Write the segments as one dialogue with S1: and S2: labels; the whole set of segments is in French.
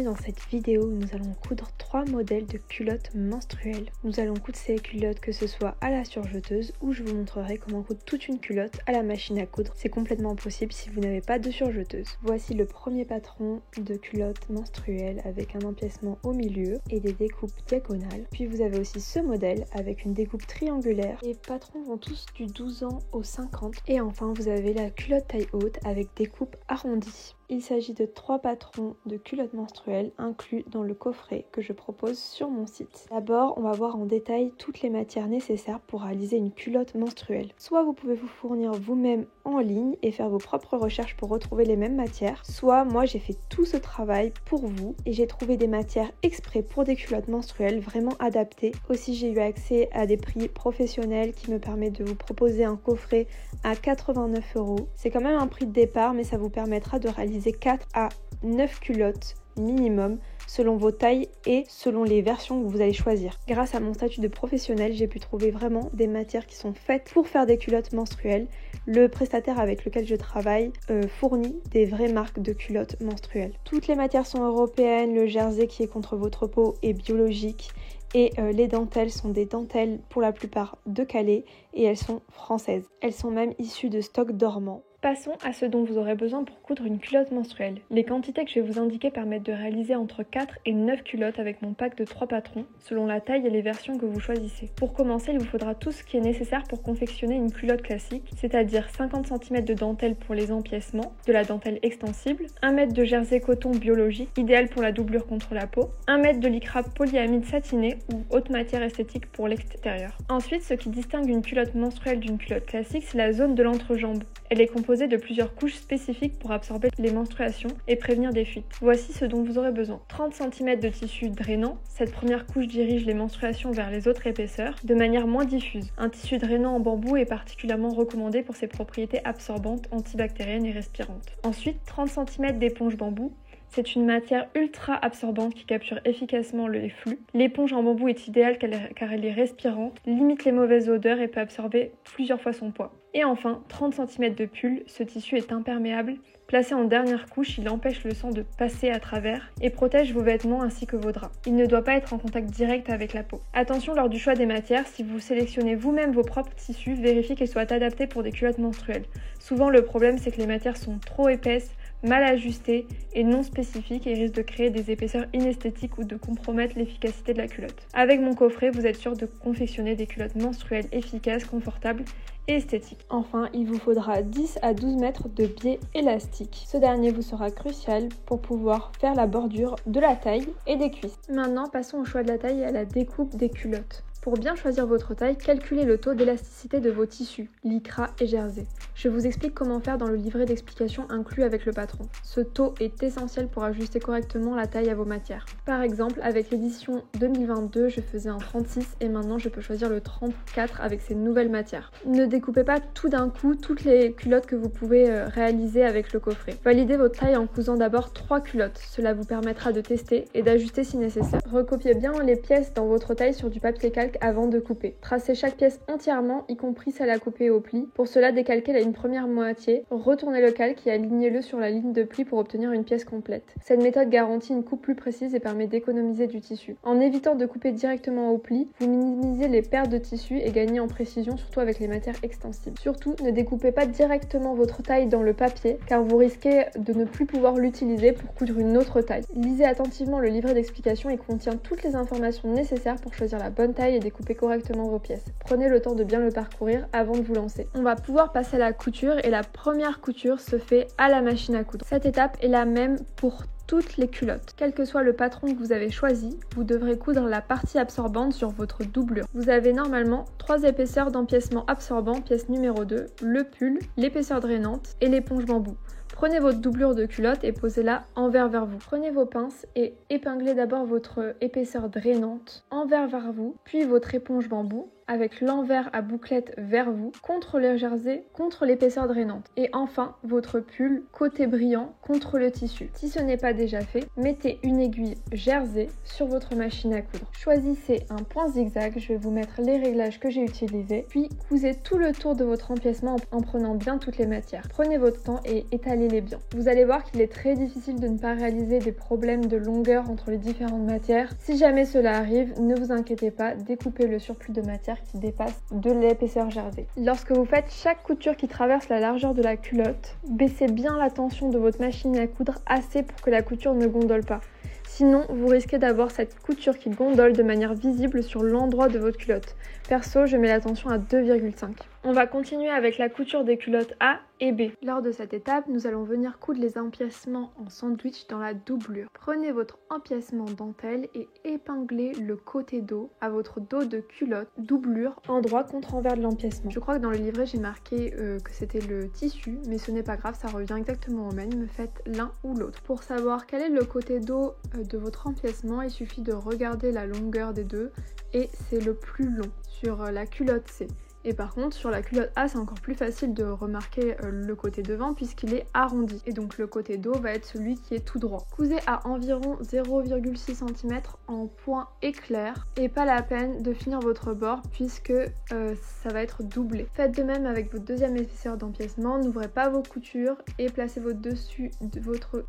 S1: dans cette vidéo où nous allons coudre 3 modèles de culottes menstruelles. Nous allons coudre ces culottes que ce soit à la surjeteuse ou je vous montrerai comment coudre toute une culotte à la machine à coudre. C'est complètement possible si vous n'avez pas de surjeteuse. Voici le premier patron de culotte menstruelle avec un empiècement au milieu et des découpes diagonales. Puis vous avez aussi ce modèle avec une découpe triangulaire. Les patrons vont tous du 12 ans au 50. Et enfin vous avez la culotte taille haute avec découpe arrondie. Il s'agit de 3 patrons de culottes menstruelles inclus dans le coffret que je propose sur mon site. D'abord, on va voir en détail toutes les matières nécessaires pour réaliser une culotte menstruelle. Soit vous pouvez vous fournir vous-même en ligne et faire vos propres recherches pour retrouver les mêmes matières, soit moi j'ai fait tout ce travail pour vous et j'ai trouvé des matières exprès pour des culottes menstruelles vraiment adaptées. Aussi j'ai eu accès à des prix professionnels qui me permettent de vous proposer un coffret à 89 €. C'est quand même un prix de départ mais ça vous permettra de réaliser 4 à 9 culottes minimum selon vos tailles et selon les versions que vous allez choisir. Grâce à mon statut de professionnel, j'ai pu trouver vraiment des matières qui sont faites pour faire des culottes menstruelles. Le prestataire avec lequel je travaille fournit des vraies marques de culottes menstruelles. Toutes les matières sont européennes, le jersey qui est contre votre peau est biologique et les dentelles sont des dentelles pour la plupart de Calais et elles sont françaises. Elles sont même issues de stocks dormants. Passons à ce dont vous aurez besoin pour coudre une culotte menstruelle. Les quantités que je vais vous indiquer permettent de réaliser entre 4 et 9 culottes avec mon pack de 3 patrons, selon la taille et les versions que vous choisissez. Pour commencer, il vous faudra tout ce qui est nécessaire pour confectionner une culotte classique, c'est-à-dire 50 cm de dentelle pour les empiècements, de la dentelle extensible, 1 m de jersey coton biologique, idéal pour la doublure contre la peau, 1 m de lycra polyamide satiné ou haute matière esthétique pour l'extérieur. Ensuite, ce qui distingue une culotte menstruelle d'une culotte classique, c'est la zone de l'entrejambe. Elle est composée de plusieurs couches spécifiques pour absorber les menstruations et prévenir des fuites. Voici ce dont vous aurez besoin. 30 cm de tissu drainant. Cette première couche dirige les menstruations vers les autres épaisseurs de manière moins diffuse. Un tissu drainant en bambou est particulièrement recommandé pour ses propriétés absorbantes, antibactériennes et respirantes. Ensuite, 30 cm d'éponge bambou. C'est une matière ultra absorbante qui capture efficacement les flux. L'éponge en bambou est idéale car elle est respirante, limite les mauvaises odeurs et peut absorber plusieurs fois son poids. Et enfin, 30 cm de pull, ce tissu est imperméable. Placé en dernière couche, il empêche le sang de passer à travers et protège vos vêtements ainsi que vos draps. Il ne doit pas être en contact direct avec la peau. Attention lors du choix des matières, si vous sélectionnez vous-même vos propres tissus, vérifiez qu'ils soient adaptés pour des culottes menstruelles. Souvent le problème c'est que les matières sont trop épaisses, mal ajustées et non spécifiques et risquent de créer des épaisseurs inesthétiques ou de compromettre l'efficacité de la culotte. Avec mon coffret, vous êtes sûr de confectionner des culottes menstruelles efficaces, confortables et esthétiques. Enfin, il vous faudra 10 à 12 mètres de biais élastique. Ce dernier vous sera crucial pour pouvoir faire la bordure de la taille et des cuisses. Maintenant, passons au choix de la taille et à la découpe des culottes. Pour bien choisir votre taille, calculez le taux d'élasticité de vos tissus, lycra et jersey. Je vous explique comment faire dans le livret d'explication inclus avec le patron. Ce taux est essentiel pour ajuster correctement la taille à vos matières. Par exemple, avec l'édition 2022, je faisais un 36 et maintenant je peux choisir le 34 avec ces nouvelles matières. Ne découpez pas tout d'un coup toutes les culottes que vous pouvez réaliser avec le coffret. Validez votre taille en cousant d'abord 3 culottes. Cela vous permettra de tester et d'ajuster si nécessaire. Recopiez bien les pièces dans votre taille sur du papier calque avant de couper. Tracez chaque pièce entièrement, y compris celle à couper au pli. Pour cela, décalquez une première moitié, retournez le calque et alignez-le sur la ligne de pli pour obtenir une pièce complète. Cette méthode garantit une coupe plus précise et permet d'économiser du tissu. En évitant de couper directement au pli, vous minimisez les pertes de tissu et gagnez en précision, surtout avec les matières extensibles. Surtout, ne découpez pas directement votre taille dans le papier, car vous risquez de ne plus pouvoir l'utiliser pour coudre une autre taille. Lisez attentivement le livret d'explication, il contient toutes les informations nécessaires pour choisir la bonne taille et découper correctement vos pièces. Prenez le temps de bien le parcourir avant de vous lancer. On va pouvoir passer à la couture et la première couture se fait à la machine à coudre. Cette étape est la même pour toutes les culottes. Quel que soit le patron que vous avez choisi, vous devrez coudre la partie absorbante sur votre doublure. Vous avez normalement 3 épaisseurs d'empiècement absorbant, pièce numéro 2, le pull, l'épaisseur drainante et l'éponge bambou. Prenez votre doublure de culotte et posez-la envers vers vous. Prenez vos pinces et épinglez d'abord votre épaisseur drainante envers vers vous, puis votre éponge bambou avec l'envers à bouclette vers vous, contre le jersey, contre l'épaisseur drainante. Et enfin, votre pull côté brillant contre le tissu. Si ce n'est pas déjà fait, mettez une aiguille jersey sur votre machine à coudre. Choisissez un point zigzag, je vais vous mettre les réglages que j'ai utilisés, puis cousez tout le tour de votre empiècement en prenant bien toutes les matières. Prenez votre temps et étalez-les bien. Vous allez voir qu'il est très difficile de ne pas réaliser des problèmes de longueur entre les différentes matières. Si jamais cela arrive, ne vous inquiétez pas, découpez le surplus de matière qui dépasse de l'épaisseur jersey. Lorsque vous faites chaque couture qui traverse la largeur de la culotte, baissez bien la tension de votre machine à coudre assez pour que la couture ne gondole pas. Sinon, vous risquez d'avoir cette couture qui gondole de manière visible sur l'endroit de votre culotte. Perso, je mets la tension à 2,5. On va continuer avec la couture des culottes A et B. Lors de cette étape, nous allons venir coudre les empiècements en sandwich dans la doublure. Prenez votre empiècement dentelle et épinglez le côté dos à votre dos de culotte doublure endroit contre envers de l'empiècement. Je crois que dans le livret, j'ai marqué que c'était le tissu, mais ce n'est pas grave, ça revient exactement au même. Faites l'un ou l'autre. Pour savoir quel est le côté dos de votre empiècement, il suffit de regarder la longueur des deux et c'est le plus long sur la culotte C. Et par contre, sur la culotte A, c'est encore plus facile de remarquer le côté devant puisqu'il est arrondi. Et donc le côté dos va être celui qui est tout droit. Cousez à environ 0,6 cm en point éclair et pas la peine de finir votre bord puisque ça va être doublé. Faites de même avec votre deuxième épaisseur d'empiècement. N'ouvrez pas vos coutures et placez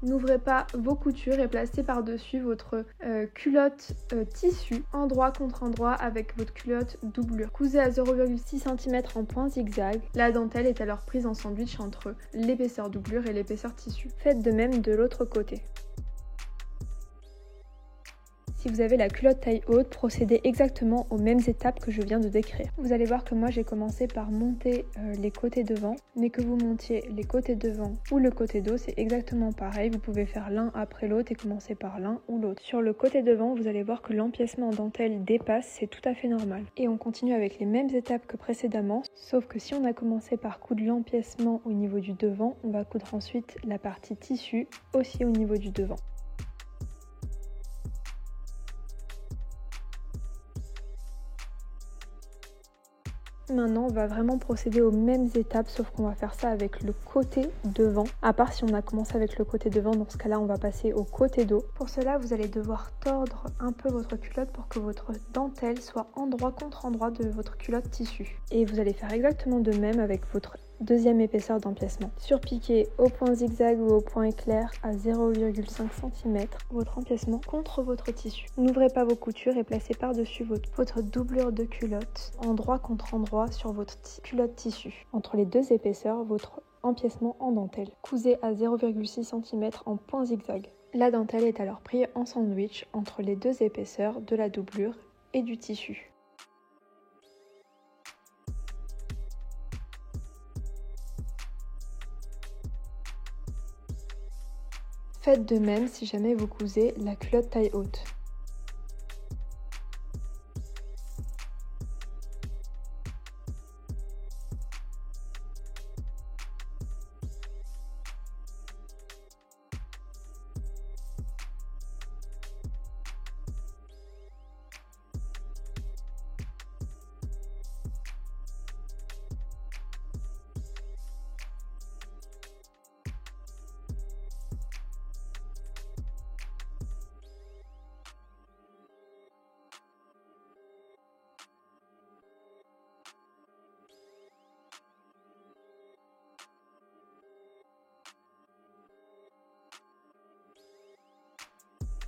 S1: N'ouvrez pas vos coutures et placez par-dessus votre culotte tissu endroit contre endroit avec votre culotte doublure. Cousez à 0,6 cm en point zigzag. La dentelle est alors prise en sandwich entre l'épaisseur doublure et l'épaisseur tissu. Faites de même de l'autre côté. Si vous avez la culotte taille haute, procédez exactement aux mêmes étapes que je viens de décrire. Vous allez voir que moi j'ai commencé par monter les côtés devant, mais que vous montiez les côtés devant ou le côté dos, c'est exactement pareil. Vous pouvez faire l'un après l'autre et commencer par l'un ou l'autre. Sur le côté devant, vous allez voir que l'empiècement en dentelle dépasse, c'est tout à fait normal. Et on continue avec les mêmes étapes que précédemment, sauf que si on a commencé par coudre l'empiècement au niveau du devant, on va coudre ensuite la partie tissu aussi au niveau du devant. Maintenant, on va vraiment procéder aux mêmes étapes, sauf qu'on va faire ça avec le côté devant. À part si on a commencé avec le côté devant, dans ce cas-là, on va passer au côté dos. Pour cela, vous allez devoir tordre un peu votre culotte pour que votre dentelle soit endroit contre endroit de votre culotte tissu. Et vous allez faire exactement de même avec votre deuxième épaisseur d'empiècement. Surpiquez au point zigzag ou au point éclair à 0,5 cm votre empiècement contre votre tissu. N'ouvrez pas vos coutures et placez par-dessus votre doublure de culotte endroit contre endroit sur votre culotte tissu. Entre les deux épaisseurs, votre empiècement en dentelle. Cousez à 0,6 cm en point zigzag. La dentelle est alors prise en sandwich entre les deux épaisseurs de la doublure et du tissu. Faites de même si jamais vous cousez la culotte taille haute.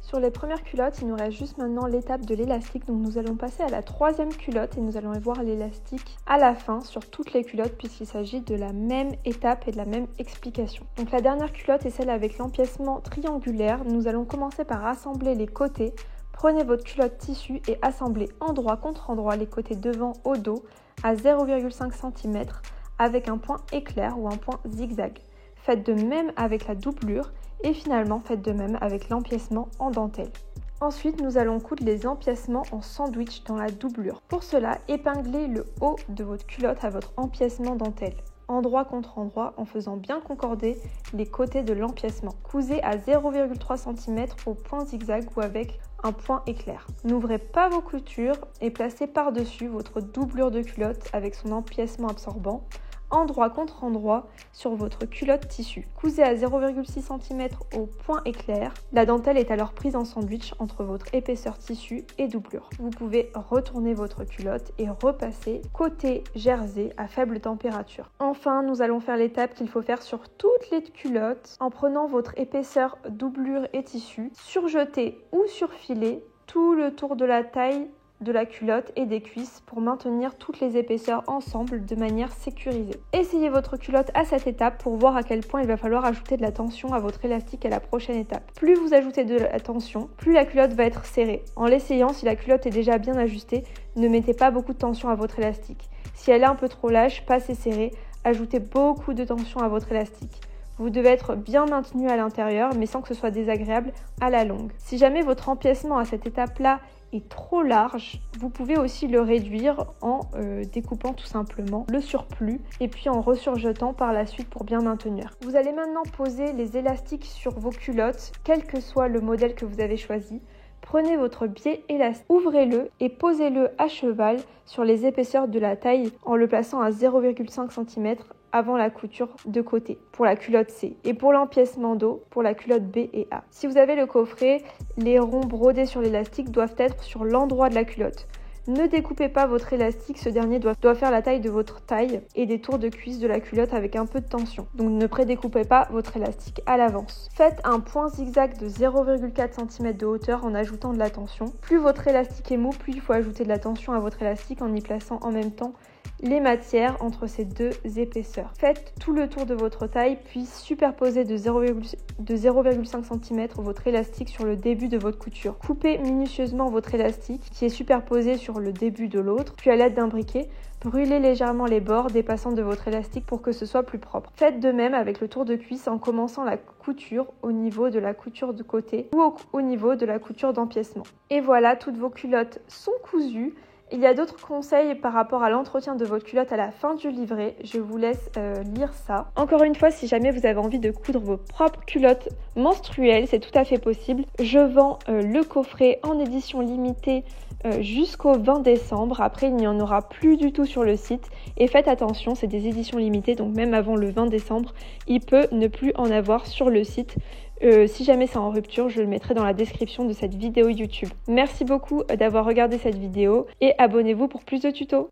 S1: Sur les premières culottes, il nous reste juste maintenant l'étape de l'élastique. Donc nous allons passer à la troisième culotte et nous allons voir l'élastique à la fin sur toutes les culottes puisqu'il s'agit de la même étape et de la même explication. Donc la dernière culotte est celle avec l'empiècement triangulaire. Nous allons commencer par assembler les côtés. Prenez votre culotte tissu et assemblez endroit contre endroit les côtés devant au dos à 0,5 cm avec un point éclair ou un point zigzag. Faites de même avec la doublure. Et finalement, faites de même avec l'empiècement en dentelle. Ensuite, nous allons coudre les empiècements en sandwich dans la doublure. Pour cela, épinglez le haut de votre culotte à votre empiècement dentelle. endroit contre endroit en faisant bien concorder les côtés de l'empiècement. Cousez à 0,3 cm au point zigzag ou avec un point éclair. N'ouvrez pas vos coutures et placez par-dessus votre doublure de culotte avec son empiècement absorbant, endroit contre endroit sur votre culotte tissu. Cousez à 0,6 cm au point éclair. La dentelle est alors prise en sandwich entre votre épaisseur tissu et doublure. Vous pouvez retourner votre culotte et repasser côté jersey à faible température. Enfin, nous allons faire l'étape qu'il faut faire sur toutes les culottes en prenant votre épaisseur, doublure et tissu, surjeter ou surfiler tout le tour de la taille de la culotte et des cuisses pour maintenir toutes les épaisseurs ensemble de manière sécurisée. Essayez votre culotte à cette étape pour voir à quel point il va falloir ajouter de la tension à votre élastique à la prochaine étape. Plus vous ajoutez de la tension, plus la culotte va être serrée. En l'essayant, si la culotte est déjà bien ajustée, ne mettez pas beaucoup de tension à votre élastique. Si elle est un peu trop lâche, pas assez serrée, ajoutez beaucoup de tension à votre élastique. Vous devez être bien maintenu à l'intérieur, mais sans que ce soit désagréable à la longue. Si jamais votre empiècement à cette étape-là est trop large, vous pouvez aussi le réduire en découpant tout simplement le surplus et puis en resurjetant par la suite pour bien maintenir. Vous allez maintenant poser les élastiques sur vos culottes, quel que soit le modèle que vous avez choisi. Prenez votre biais élastique, ouvrez-le et posez-le à cheval sur les épaisseurs de la taille en le plaçant à 0,5 cm avant la couture de côté pour la culotte C et pour l'empiècement dos pour la culotte B et A. Si vous avez le coffret, les ronds brodés sur l'élastique doivent être sur l'endroit de la culotte. Ne découpez pas votre élastique, ce dernier doit faire la taille de votre taille et des tours de cuisse de la culotte avec un peu de tension. Donc ne prédécoupez pas votre élastique à l'avance. Faites un point zigzag de 0,4 cm de hauteur en ajoutant de la tension. Plus votre élastique est mou, plus il faut ajouter de la tension à votre élastique en y plaçant en même temps les matières entre ces deux épaisseurs. Faites tout le tour de votre taille, puis superposez de 0,5 cm votre élastique sur le début de votre couture. Coupez minutieusement votre élastique qui est superposé sur le début de l'autre, puis à l'aide d'un briquet, brûlez légèrement les bords dépassant de votre élastique pour que ce soit plus propre. Faites de même avec le tour de cuisse en commençant la couture au niveau de la couture de côté ou au niveau de la couture d'empiècement. Et voilà, toutes vos culottes sont cousues. Il y a d'autres conseils par rapport à l'entretien de votre culotte à la fin du livret. Je vous laisse lire ça. Encore une fois, si jamais vous avez envie de coudre vos propres culottes menstruelles, c'est tout à fait possible. Je vends le coffret en édition limitée jusqu'au 20 décembre. Après, il n'y en aura plus du tout sur le site. Et faites attention, c'est des éditions limitées, donc même avant le 20 décembre, il peut ne plus en avoir sur le site. Si jamais c'est en rupture, je le mettrai dans la description de cette vidéo YouTube. Merci beaucoup d'avoir regardé cette vidéo et abonnez-vous pour plus de tutos.